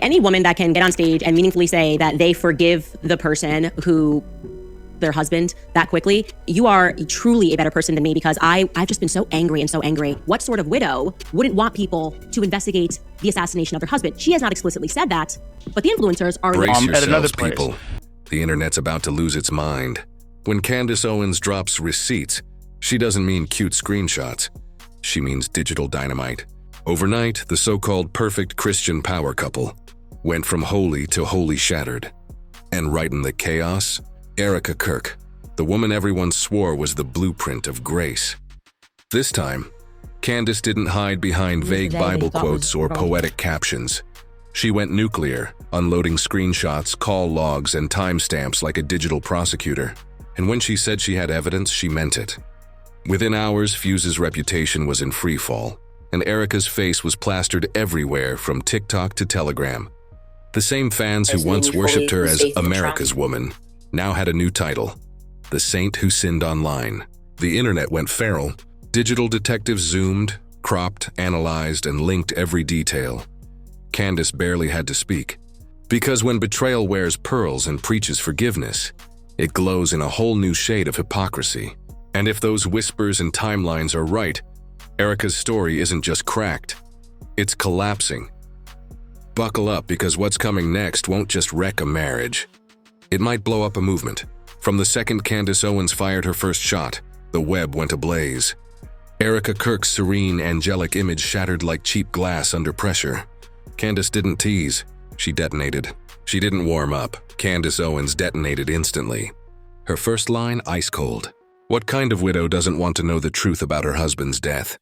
Any woman that can get on stage and meaningfully say that they forgive the person who their husband that quickly, you are truly a better person than me, because I've just been so angry and so angry. What sort of widow wouldn't want people to investigate the assassination of their husband? She has not explicitly said that, but the influencers are— Brace yourselves, at another place. people. The internet's about to lose its mind. When Candace Owens drops receipts, she doesn't mean cute screenshots. She means digital dynamite. Overnight, the so-called perfect Christian power couple went from holy to wholly shattered. And right in the chaos, Erica Kirk, the woman everyone swore was the blueprint of grace. This time, Candace didn't hide behind vague Bible quotes or poetic captions. She went nuclear, unloading screenshots, call logs, and timestamps like a digital prosecutor. And when she said she had evidence, she meant it. Within hours, Fuse's reputation was in freefall, and Erica's face was plastered everywhere from TikTok to Telegram. The same fans who once worshipped her as America's woman now had a new title: the saint who sinned online. The internet went feral. Digital detectives zoomed, cropped, analyzed, and linked every detail. Candace barely had to speak, because when betrayal wears pearls and preaches forgiveness, it glows in a whole new shade of hypocrisy. And if those whispers and timelines are right, Erica's story isn't just cracked, it's collapsing. Buckle up, because what's coming next won't just wreck a marriage. It might blow up a movement. From the second Candace Owens fired her first shot, the web went ablaze. Erica Kirk's serene, angelic image shattered like cheap glass under pressure. Candace didn't tease, she detonated. She didn't warm up. Candace Owens detonated instantly. Her first line, ice cold. What kind of widow doesn't want to know the truth about her husband's death?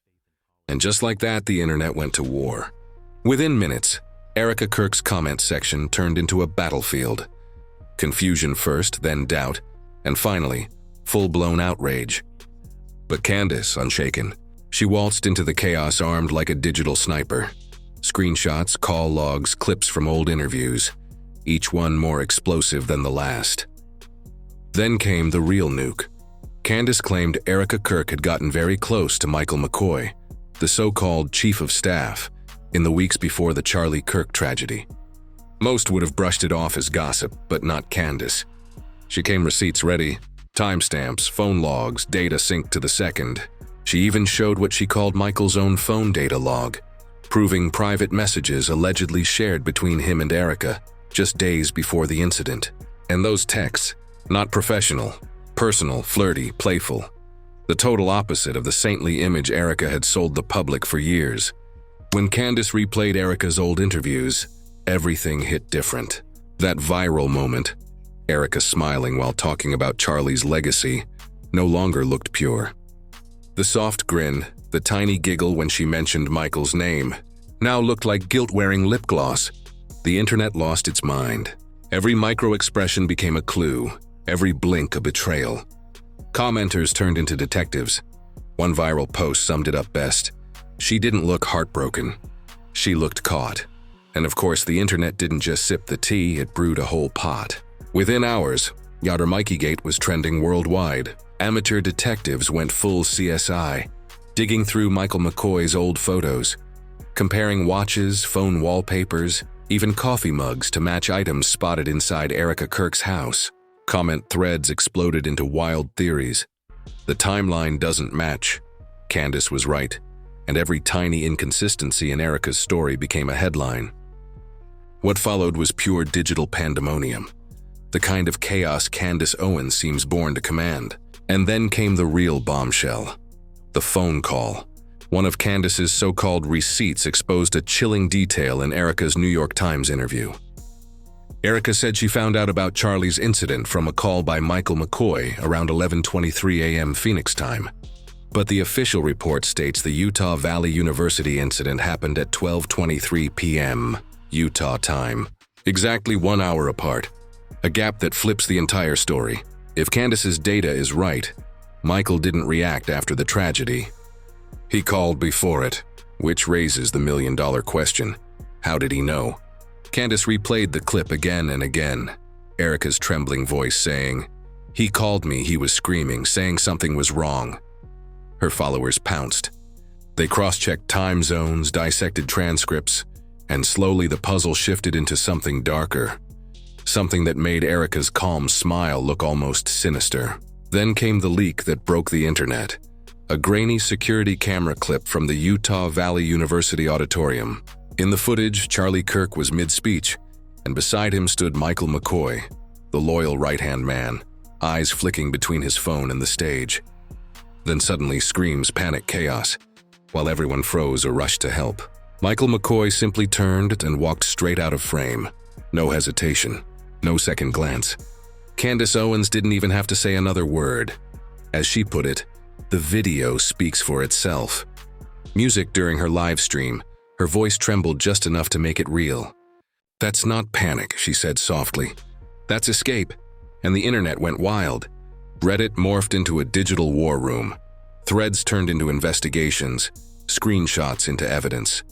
And just like that, the internet went to war. Within minutes, Erica Kirk's comment section turned into a battlefield. Confusion first, then doubt, and finally, full-blown outrage. But Candace, unshaken, she waltzed into the chaos armed like a digital sniper. Screenshots, call logs, clips from old interviews, each one more explosive than the last. Then came the real nuke. Candace claimed Erica Kirk had gotten very close to Michael McCoy, the so-called chief of staff, in the weeks before the Charlie Kirk tragedy. Most would have brushed it off as gossip, but not Candace. She came receipts ready, timestamps, phone logs, data synced to the second. She even showed what she called Michael's own phone data log, proving private messages allegedly shared between him and Erica just days before the incident. And those texts, not professional, personal, flirty, playful. The total opposite of the saintly image Erica had sold the public for years. When Candace replayed Erica's old interviews, everything hit different. That viral moment, Erica smiling while talking about Charlie's legacy, no longer looked pure. The soft grin, the tiny giggle when she mentioned Michael's name, now looked like guilt-wearing lip gloss. The internet lost its mind. Every micro-expression became a clue, every blink a betrayal. Commenters turned into detectives. One viral post summed it up best. She didn't look heartbroken. She looked caught. And of course, the internet didn't just sip the tea, it brewed a whole pot. Within hours, Mikey-gate was trending worldwide. Amateur detectives went full CSI, digging through Michael McCoy's old photos, comparing watches, phone wallpapers, even coffee mugs to match items spotted inside Erica Kirk's house. Comment threads exploded into wild theories. The timeline doesn't match. Candace was right, and every tiny inconsistency in Erica's story became a headline. What followed was pure digital pandemonium, the kind of chaos Candace Owens seems born to command. And then came the real bombshell, the phone call. One of Candace's so-called receipts exposed a chilling detail in Erica's New York Times interview. Erica said she found out about Charlie's incident from a call by Michael McCoy around 11:23 a.m. Phoenix time. But the official report states the Utah Valley University incident happened at 12:23 p.m. Utah time, exactly 1 hour apart, a gap that flips the entire story. If Candace's data is right, Michael didn't react after the tragedy. He called before it, which raises the million-dollar question. How did he know? Candace replayed the clip again and again, Erica's trembling voice saying, "He called me, he was screaming, saying something was wrong." Her followers pounced. They cross-checked time zones, dissected transcripts, And slowly the puzzle shifted into something darker. Something that made Erica's calm smile look almost sinister. Then came the leak that broke the internet. A grainy security camera clip from the Utah Valley University auditorium. In the footage, Charlie Kirk was mid-speech, and beside him stood Michael McCoy, the loyal right-hand man, eyes flicking between his phone and the stage. Then suddenly screams, panic, chaos, while everyone froze or rushed to help. Michael McCoy simply turned and walked straight out of frame. No hesitation, no second glance. Candace Owens didn't even have to say another word. As she put it, the video speaks for itself. Music during her live stream, her voice trembled just enough to make it real. "That's not panic," she said softly. "That's escape." And the internet went wild. Reddit morphed into a digital war room. Threads turned into investigations, screenshots into evidence.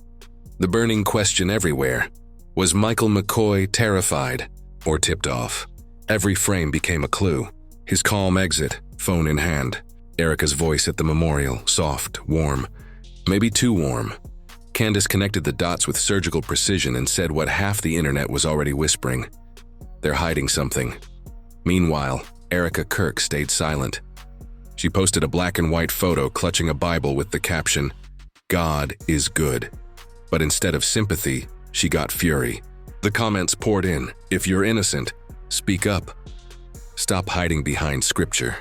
The burning question everywhere: was Michael McCoy terrified or tipped off? Every frame became a clue. His calm exit, phone in hand. Erica's voice at the memorial, soft, warm, maybe too warm. Candace connected the dots with surgical precision and said what half the internet was already whispering. They're hiding something. Meanwhile, Erica Kirk stayed silent. She posted a black and white photo clutching a Bible with the caption, "God is good." But instead of sympathy, she got fury. The comments poured in. "If you're innocent, speak up. Stop hiding behind scripture."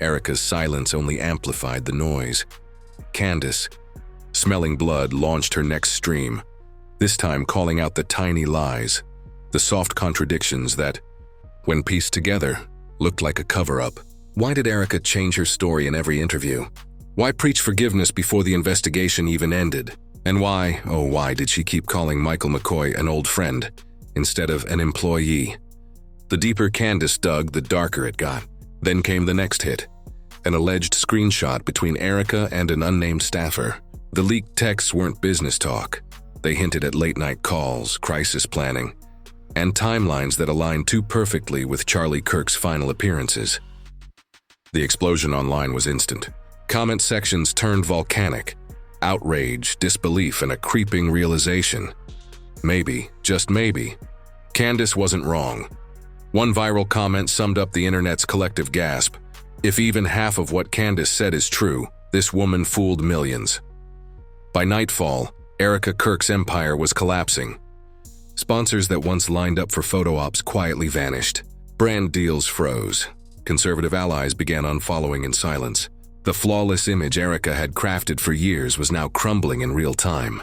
Erica's silence only amplified the noise. Candace, smelling blood, launched her next stream, this time calling out the tiny lies, the soft contradictions that, when pieced together, looked like a cover-up. Why did Erica change her story in every interview? Why preach forgiveness before the investigation even ended? And why, oh why, did she keep calling Michael McCoy an old friend instead of an employee? The deeper Candace dug, the darker it got. Then came the next hit, an alleged screenshot between Erica and an unnamed staffer. The leaked texts weren't business talk. They hinted at late-night calls, crisis planning, and timelines that aligned too perfectly with Charlie Kirk's final appearances. The explosion online was instant. Comment sections turned volcanic. Outrage, disbelief, and a creeping realization. Maybe, just maybe, Candace wasn't wrong. One viral comment summed up the internet's collective gasp. If even half of what Candace said is true, this woman fooled millions. By nightfall, Erica Kirk's empire was collapsing. Sponsors that once lined up for photo ops quietly vanished. Brand deals froze. Conservative allies began unfollowing in silence. The flawless image Erica had crafted for years was now crumbling in real time.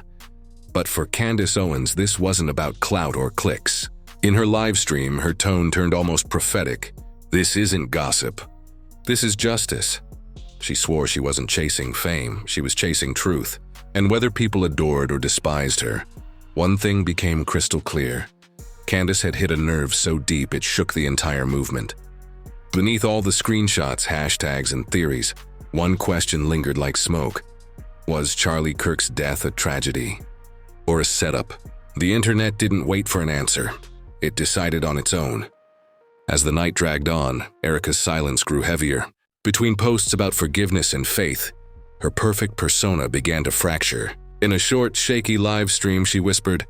But for Candace Owens, this wasn't about clout or clicks. In her live stream, her tone turned almost prophetic. "This isn't gossip. This is justice." She swore she wasn't chasing fame, she was chasing truth. And whether people adored or despised her, one thing became crystal clear. Candace had hit a nerve so deep it shook the entire movement. Beneath all the screenshots, hashtags, and theories, one question lingered like smoke. Was Charlie Kirk's death a tragedy or a setup? The internet didn't wait for an answer. It decided on its own. As the night dragged on, Erica's silence grew heavier. Between posts about forgiveness and faith, her perfect persona began to fracture. In a short, shaky live stream, she whispered,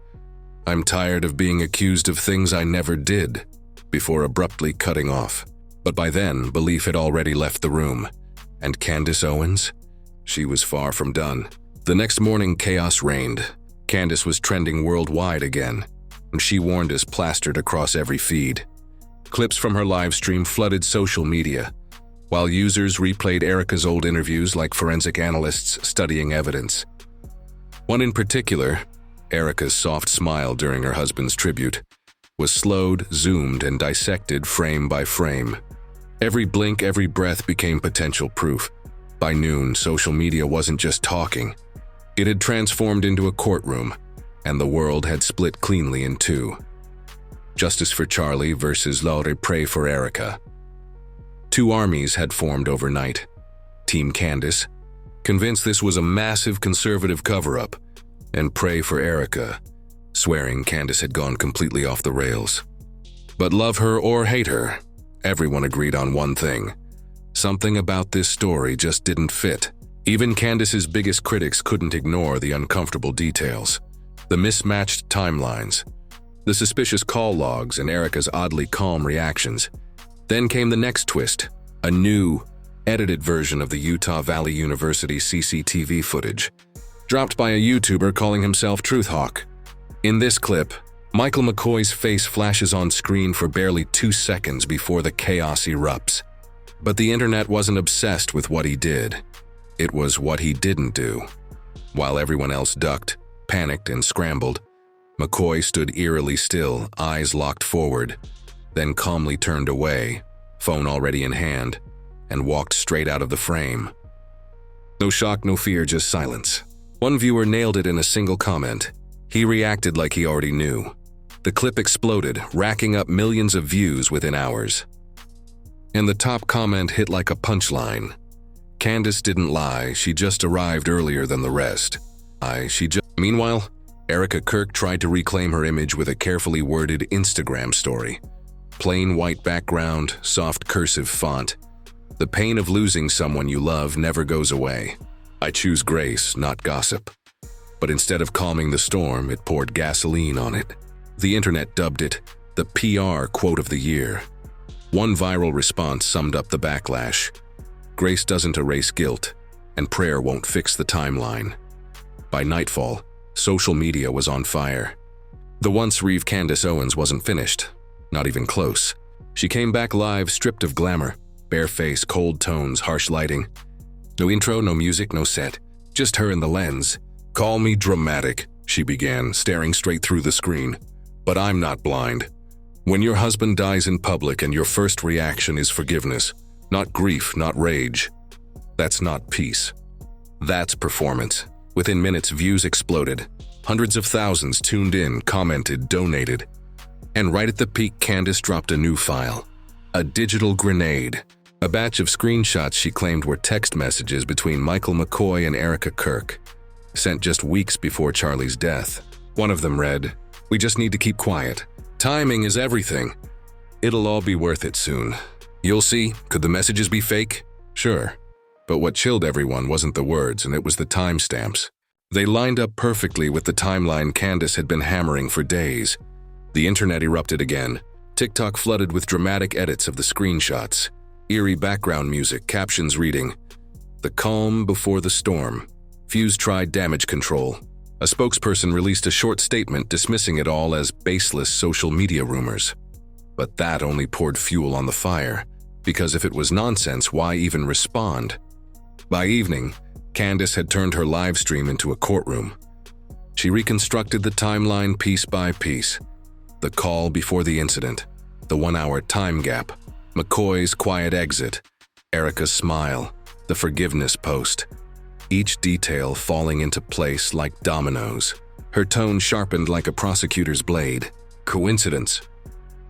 "I'm tired of being accused of things I never did," before abruptly cutting off. But by then, belief had already left the room. And Candace Owens? She was far from done. The next morning, chaos reigned. Candace was trending worldwide again, and she warned us plastered across every feed. Clips from her live stream flooded social media, while users replayed Erica's old interviews like forensic analysts studying evidence. One in particular, Erica's soft smile during her husband's tribute, was slowed, zoomed, and dissected frame by frame. Every blink, every breath became potential proof. By noon, social media wasn't just talking. It had transformed into a courtroom, and the world had split cleanly in two. Justice for Charlie versus Laure Pray for Erica. Two armies had formed overnight. Team Candace, convinced this was a massive conservative cover-up, and Pray for Erica, swearing Candace had gone completely off the rails. But love her or hate her, everyone agreed on one thing. Something about this story just didn't fit. Even Candace's biggest critics couldn't ignore the uncomfortable details. The mismatched timelines, the suspicious call logs, and Erica's oddly calm reactions. Then came the next twist, a new, edited version of the Utah Valley University CCTV footage, dropped by a YouTuber calling himself Truthhawk. In this clip, Michael McCoy's face flashes on screen for barely 2 seconds before the chaos erupts. But the internet wasn't obsessed with what he did. It was what he didn't do. While everyone else ducked, panicked, and scrambled, McCoy stood eerily still, eyes locked forward, then calmly turned away, phone already in hand, and walked straight out of the frame. No shock, no fear, just silence. One viewer nailed it in a single comment. He reacted like he already knew. The clip exploded, racking up millions of views within hours. And the top comment hit like a punchline. Candace didn't lie, she just arrived earlier than the rest. Meanwhile, Erica Kirk tried to reclaim her image with a carefully worded Instagram story. Plain white background, soft cursive font. The pain of losing someone you love never goes away. I choose grace, not gossip. But instead of calming the storm, it poured gasoline on it. The internet dubbed it the PR quote of the year. One viral response summed up the backlash. Grace doesn't erase guilt, and prayer won't fix the timeline. By nightfall, social media was on fire. The once Reeve Candace Owens wasn't finished, not even close. She came back live stripped of glamour, bare face, cold tones, harsh lighting. No intro, no music, no set, just her and the lens. "Call me dramatic," she began, staring straight through the screen. "But I'm not blind. When your husband dies in public and your first reaction is forgiveness, not grief, not rage, that's not peace. That's performance." Within minutes, views exploded. Hundreds of thousands tuned in, commented, donated. And right at the peak, Candace dropped a new file. A digital grenade. A batch of screenshots she claimed were text messages between Michael McCoy and Erica Kirk, sent just weeks before Charlie's death. One of them read, "We just need to keep quiet. Timing is everything. It'll all be worth it soon. You'll see. Could the messages be fake? Sure." But what chilled everyone wasn't the words, and it was the timestamps. They lined up perfectly with the timeline Candace had been hammering for days. The internet erupted again. TikTok flooded with dramatic edits of the screenshots. Eerie background music, captions reading, "The calm before the storm." Fuse tried damage control. A spokesperson released a short statement dismissing it all as baseless social media rumors. But that only poured fuel on the fire, because if it was nonsense, why even respond? By evening, Candace had turned her live stream into a courtroom. She reconstructed the timeline piece by piece. The call before the incident, the 1-hour time gap, McCoy's quiet exit, Erica's smile, the forgiveness post. Each detail falling into place like dominoes. Her tone sharpened like a prosecutor's blade. "Coincidence?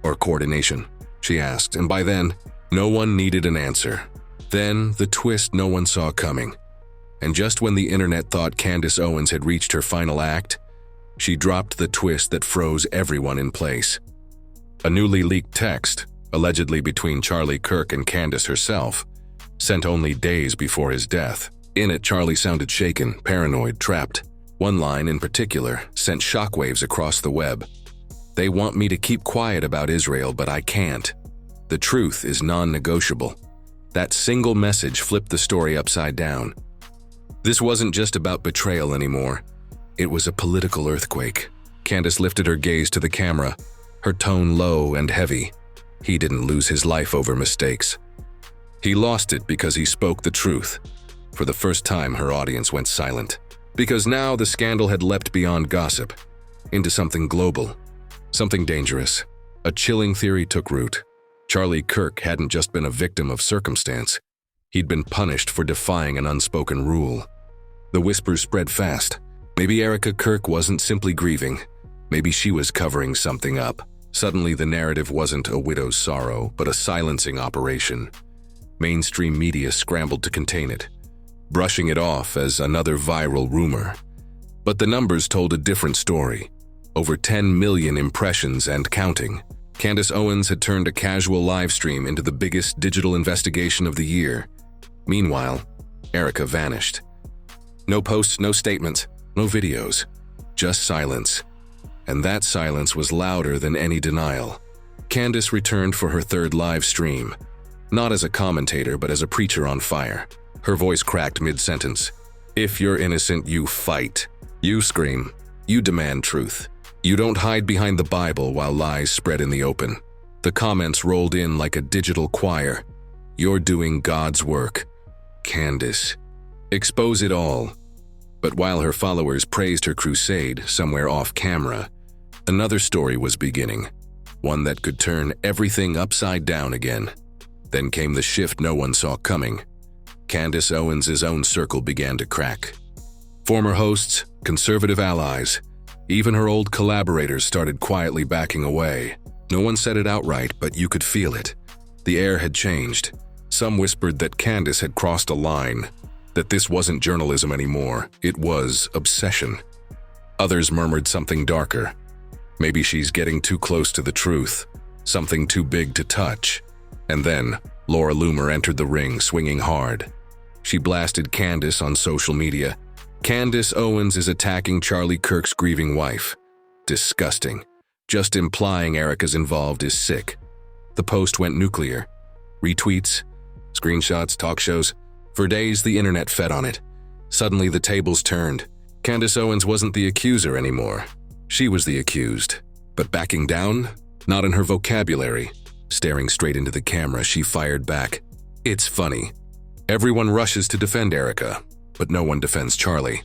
Or coordination?" she asked, and by then, no one needed an answer. Then, the twist no one saw coming. And just when the internet thought Candace Owens had reached her final act, she dropped the twist that froze everyone in place. A newly leaked text, allegedly between Charlie Kirk and Candace herself, sent only days before his death. In it, Charlie sounded shaken, paranoid, trapped. One line in particular sent shockwaves across the web. "They want me to keep quiet about Israel, but I can't. The truth is non-negotiable." That single message flipped the story upside down. This wasn't just about betrayal anymore. It was a political earthquake. Candace lifted her gaze to the camera, her tone low and heavy. He didn't lose his life over mistakes. He lost it because he spoke the truth. For the first time, her audience went silent. Because now the scandal had leapt beyond gossip, into something global, something dangerous. A chilling theory took root. Charlie Kirk hadn't just been a victim of circumstance. He'd been punished for defying an unspoken rule. The whispers spread fast. Maybe Erica Kirk wasn't simply grieving. Maybe she was covering something up. Suddenly, the narrative wasn't a widow's sorrow, but a silencing operation. Mainstream media scrambled to contain it, brushing it off as another viral rumor. But the numbers told a different story. Over 10 million impressions and counting. Candace Owens had turned a casual live stream into the biggest digital investigation of the year. Meanwhile, Erica vanished. No posts, no statements, no videos. just silence. And that silence was louder than any denial. Candace returned for her third live stream, not as a commentator but as a preacher on fire. Her voice cracked mid-sentence. If you're innocent, you fight. You scream. You demand truth. You don't hide behind the Bible while lies spread in the open. The comments rolled in like a digital choir. You're doing God's work. Candace. Expose it all. But while her followers praised her crusade somewhere off camera, another story was beginning. One that could turn everything upside down again. Then came the shift no one saw coming. Candace Owens' own circle began to crack. Former hosts, conservative allies, even her old collaborators started quietly backing away. No one said it outright, but you could feel it. The air had changed. Some whispered that Candace had crossed a line, that this wasn't journalism anymore, it was obsession. Others murmured something darker. Maybe she's getting too close to the truth, something too big to touch. And then, Laura Loomer entered the ring, swinging hard. She blasted Candace on social media. Candace Owens is attacking Charlie Kirk's grieving wife. Disgusting. Just implying Erica's involved is sick. The post went nuclear. Retweets, screenshots, talk shows. For days, the internet fed on it. Suddenly, the tables turned. Candace Owens wasn't the accuser anymore. She was the accused. But backing down? Not in her vocabulary. Staring straight into the camera, she fired back. It's funny. Everyone rushes to defend Erica, but no one defends Charlie.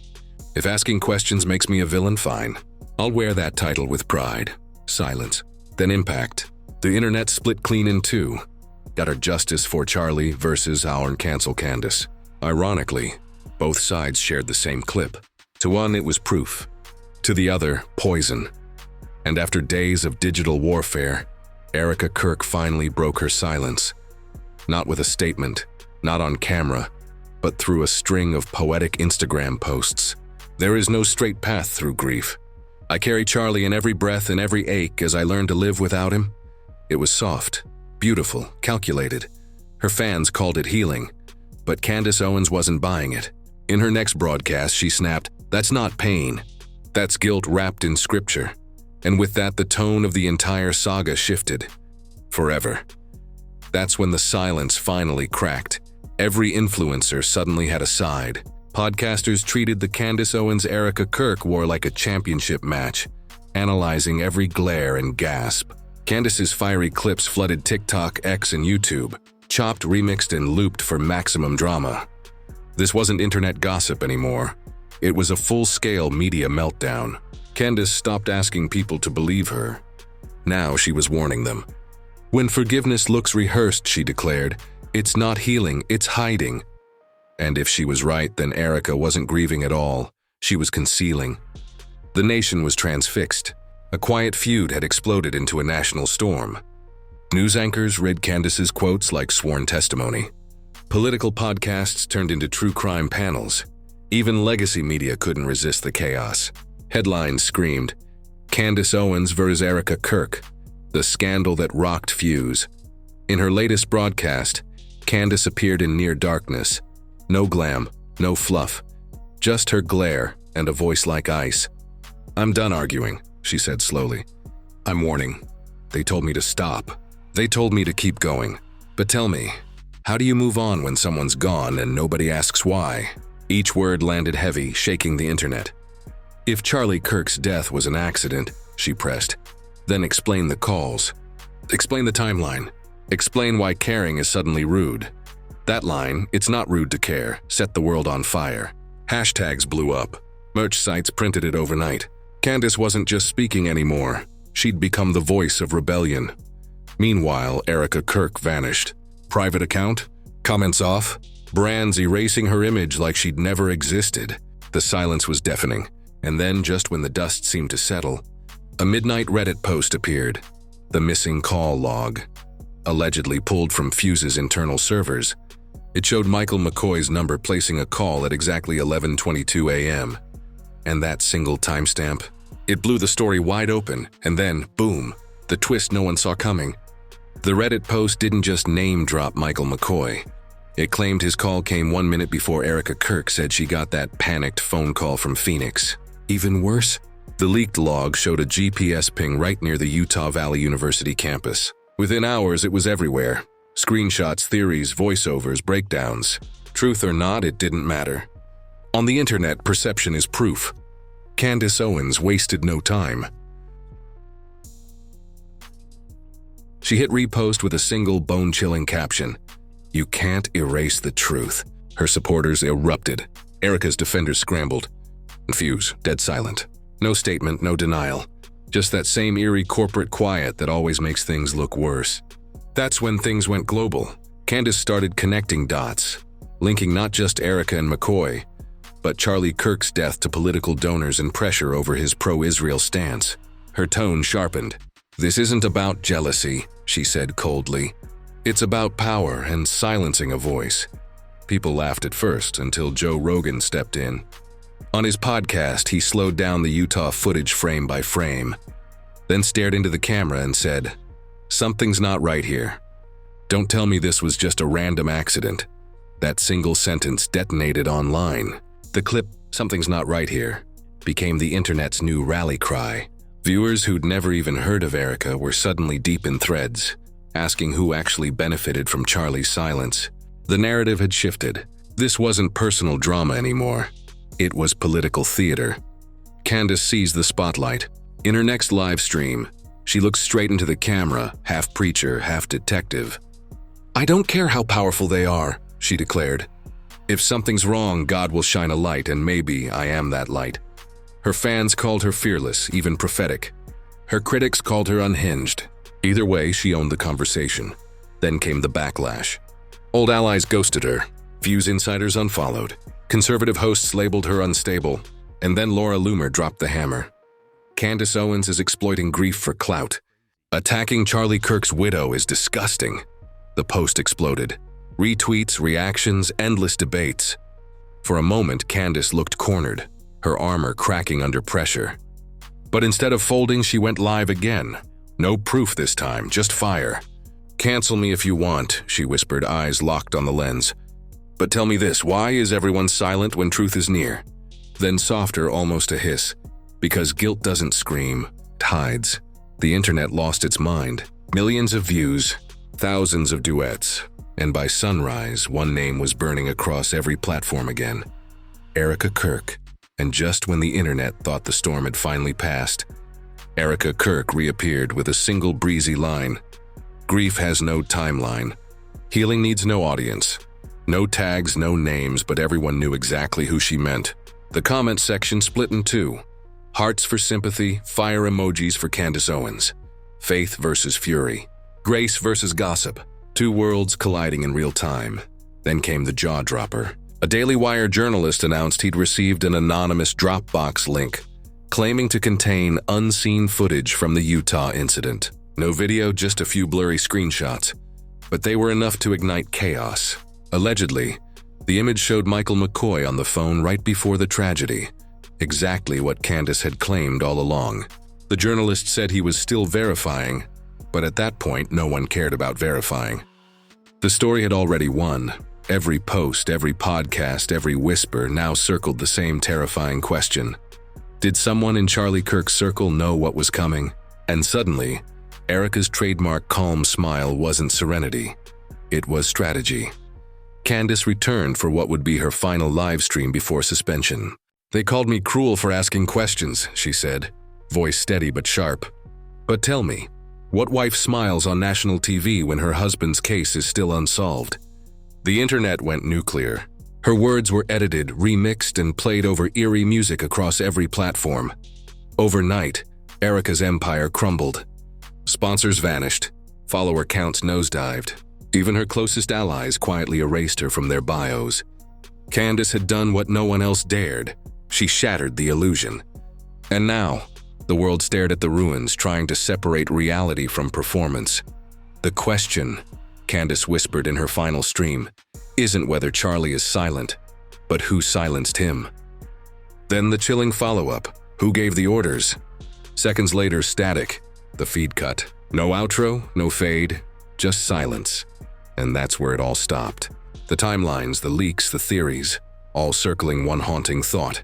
If asking questions makes me a villain, fine. I'll wear that title with pride. Silence. Then impact. The internet split clean in two. Got our justice for Charlie versus our cancel Candace. Ironically, both sides shared the same clip. To one, it was proof. To the other, poison. And after days of digital warfare, Erica Kirk finally broke her silence. Not with a statement, not on camera, but through a string of poetic Instagram posts. There is no straight path through grief. I carry Charlie in every breath and every ache as I learn to live without him. It was soft, beautiful, calculated. Her fans called it healing, but Candace Owens wasn't buying it. In her next broadcast, she snapped, "That's not pain. That's guilt wrapped in scripture." And with that, the tone of the entire saga shifted. Forever. That's when the silence finally cracked. Every influencer suddenly had a side. Podcasters treated the Candace Owens-Erica Kirk war like a championship match, analyzing every glare and gasp. Candace's fiery clips flooded TikTok, X, and YouTube, chopped, remixed, and looped for maximum drama. This wasn't internet gossip anymore. It was a full-scale media meltdown. Candace stopped asking people to believe her. Now she was warning them. When forgiveness looks rehearsed, she declared, it's not healing, it's hiding. And if she was right, then Erica wasn't grieving at all. She was concealing. The nation was transfixed. A quiet feud had exploded into a national storm. News anchors read Candace's quotes like sworn testimony. Political podcasts turned into true crime panels. Even legacy media couldn't resist the chaos. Headlines screamed, Candace Owens versus Erica Kirk, the scandal that rocked fuse. In her latest broadcast, Candace appeared in near darkness. No glam, no fluff, just her glare and a voice like ice. "I'm done arguing," she said slowly. "I'm warning. They told me to stop. They told me to keep going. But tell me, how do you move on when someone's gone and nobody asks why?" Each word landed heavy, shaking the internet. "If Charlie Kirk's death was an accident," she pressed, "then explain the calls. Explain the timeline. Explain why caring is suddenly rude." That line, "It's not rude to care," set the world on fire. Hashtags blew up. Merch sites printed it overnight. Candace wasn't just speaking anymore. She'd become the voice of rebellion. Meanwhile, Erica Kirk vanished. Private account? Comments off? Brands erasing her image like she'd never existed. The silence was deafening. And then, just when the dust seemed to settle, a midnight Reddit post appeared. The missing call log. Allegedly pulled from Fuse's internal servers. It showed Michael McCoy's number placing a call at exactly 11:22 a.m. And that single timestamp? It blew the story wide open, and then, boom, the twist no one saw coming. The Reddit post didn't just name-drop Michael McCoy. It claimed his call came 1 minute before Erica Kirk said she got that panicked phone call from Phoenix. Even worse, The leaked log showed a GPS ping right near the Utah Valley University campus. Within hours, it was everywhere. Screenshots, theories, voiceovers, breakdowns. Truth or not, it didn't matter. On the internet, perception is proof. Candace Owens wasted no time. She hit repost with a single bone-chilling caption. "You can't erase the truth." Her supporters erupted. Erica's defenders scrambled. Confused, dead silent. No statement, no denial. Just that same eerie corporate quiet that always makes things look worse. That's when things went global. Candace started connecting dots, linking not just Erica and McCoy, but Charlie Kirk's death to political donors and pressure over his pro-Israel stance. Her tone sharpened. "This isn't about jealousy," she said coldly. "It's about power and silencing a voice." People laughed at first until Joe Rogan stepped in. On his podcast, he slowed down the Utah footage frame by frame, then stared into the camera and said, "Something's not right here. Don't tell me this was just a random accident." That single sentence detonated online. The clip, "Something's not right here," became the internet's new rally cry. Viewers who'd never even heard of Erica were suddenly deep in threads, asking who actually benefited from Charlie's silence. The narrative had shifted. This wasn't personal drama anymore. It was political theater. Candace seized the spotlight. In her next live stream, she looked straight into the camera, half preacher, half detective. "I don't care how powerful they are," she declared. "If something's wrong, God will shine a light, and maybe I am that light." Her fans called her fearless, even prophetic. Her critics called her unhinged. Either way, she owned the conversation. Then came the backlash. Old allies ghosted her. Views insiders unfollowed. Conservative hosts labeled her unstable. And then Laura Loomer dropped the hammer. "Candace Owens is exploiting grief for clout. Attacking Charlie Kirk's widow is disgusting." The post exploded. Retweets, reactions, endless debates. For a moment, Candace looked cornered, her armor cracking under pressure. But instead of folding, she went live again. No proof this time, just fire. "Cancel me if you want," she whispered, eyes locked on the lens. "But tell me this, why is everyone silent when truth is near?" Then softer, almost a hiss. "Because guilt doesn't scream, it hides." The internet lost its mind. Millions of views, thousands of duets, and by sunrise, one name was burning across every platform again. Erica Kirk. And just when the internet thought the storm had finally passed, Erica Kirk reappeared with a single breezy line. "Grief has no timeline. Healing needs no audience. No tags, no names, but everyone knew exactly who she meant." The comment section split in two. Hearts for sympathy, fire emojis for Candace Owens. Faith versus fury. Grace versus gossip. Two worlds colliding in real time. Then came the jaw-dropper. A Daily Wire journalist announced he'd received an anonymous Dropbox link, claiming to contain unseen footage from the Utah incident. No video, just a few blurry screenshots. But they were enough to ignite chaos. Allegedly, the image showed Michael McCoy on the phone right before the tragedy. Exactly what Candace had claimed all along. The journalist said he was still verifying, but at that point, no one cared about verifying. The story had already won. Every post, every podcast, every whisper now circled the same terrifying question. Did someone in Charlie Kirk's circle know what was coming? And suddenly, Erica's trademark calm smile wasn't serenity. It was strategy. Candace returned for what would be her final live stream before suspension. "They called me cruel for asking questions," she said, voice steady but sharp. "But tell me, what wife smiles on national TV when her husband's case is still unsolved?" The internet went nuclear. Her words were edited, remixed, and played over eerie music across every platform. Overnight, Erica's empire crumbled. Sponsors vanished. Follower counts nosedived. Even her closest allies quietly erased her from their bios. Candace had done what no one else dared. She shattered the illusion. And now, the world stared at the ruins, trying to separate reality from performance. "The question," Candace whispered in her final stream, "isn't whether Charlie is silent, but who silenced him." Then the chilling follow-up. Who gave the orders? Seconds later, static. The feed cut. No outro, no fade, just silence. And that's where it all stopped. The timelines, the leaks, the theories, all circling one haunting thought.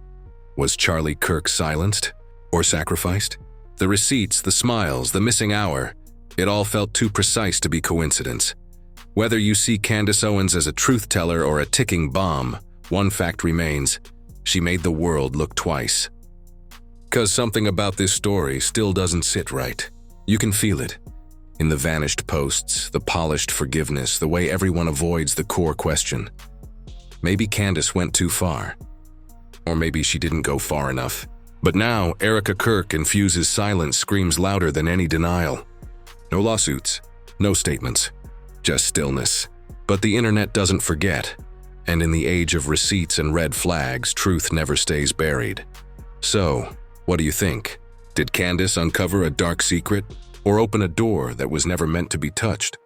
Was Charlie Kirk silenced? Or sacrificed? The receipts, the smiles, the missing hour, it all felt too precise to be coincidence. Whether you see Candace Owens as a truth teller or a ticking bomb, one fact remains: she made the world look twice. 'Cause something about this story still doesn't sit right. You can feel it. In the vanished posts, the polished forgiveness, the way everyone avoids the core question. Maybe Candace went too far. Or maybe she didn't go far enough. But now, Erica Kirk infuses silence screams louder than any denial. No lawsuits, no statements, just stillness. But the internet doesn't forget. And in the age of receipts and red flags, truth never stays buried. So, what do you think? Did Candace uncover a dark secret? Or open a door that was never meant to be touched?